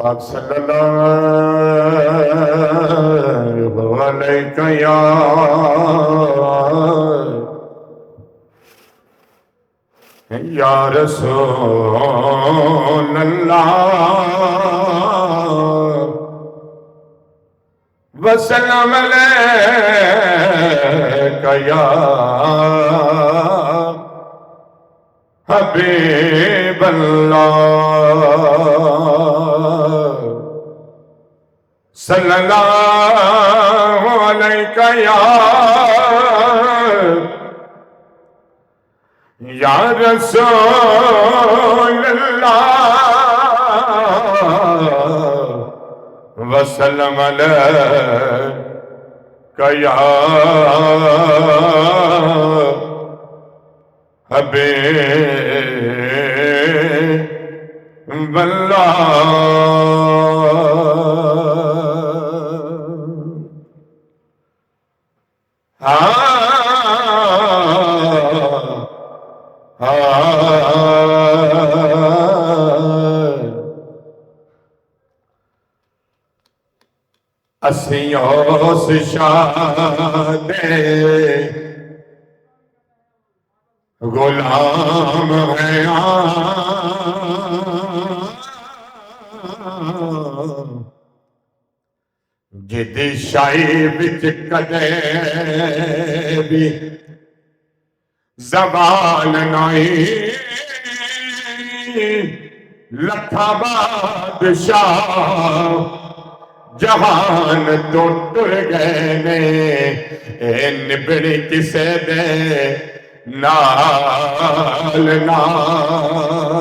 پاک صلی اللہ علیہ یا رسول اللہ وسلم علیکہ یا حبیب اللہ صلی اللہ علیہ یا رسول اللہ وسلم علیکہ یا حبیب اللہ اسیں اس شاد غلام ہیں جدی شاہی بچ کدے بھی زبان نہیں لکھا بادشاہ جہان تو ٹر گئے نے نبڑی کسے دے نال نائی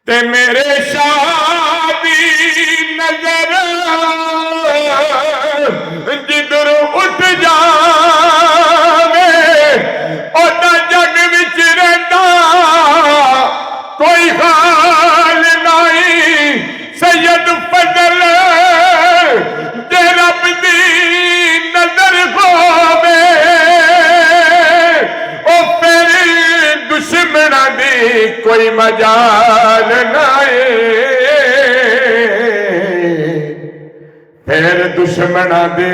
تے میرے شادی نظر جدر اٹھ جاوے اودا جگ وچ رہندا کوئی حال نہیں سید فضل دے رب دی نظر ہووے او پھر دشمناں دی کوئی مجال نہیں پھر دشمناں دی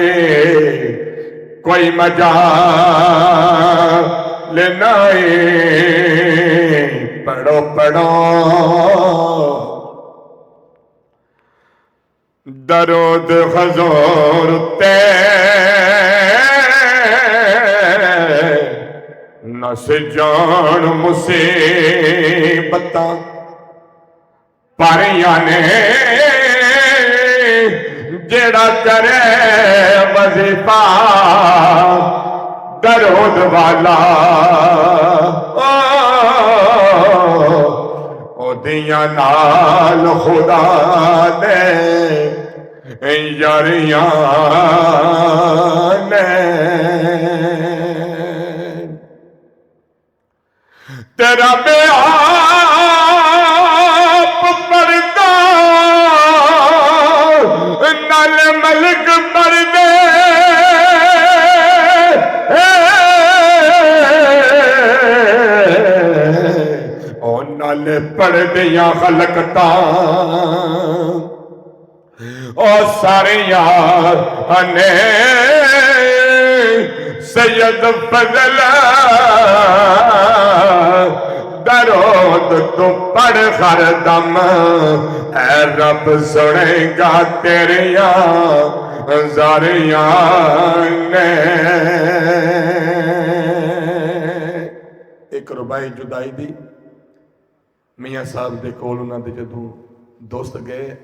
کوئی مجال نہیں پڑھو پڑھو درود حضور تے نس جان مصیبتاں پاریاں نے جیڑا کرے وظیفہ درود والا او دیاں نال خدا دے یاریاں نے تیرا بے آپ پردہ نال ملک پردے او نال پردیاں خلقتاں او سارے یار نے سید فضل درود تو پڑھ ہر دم اے رب سنے گا تیریاں زاریاں نے ایک ربائی جدائی دی میاں صاحب دے کول انہاں دے جدوں دوست گئے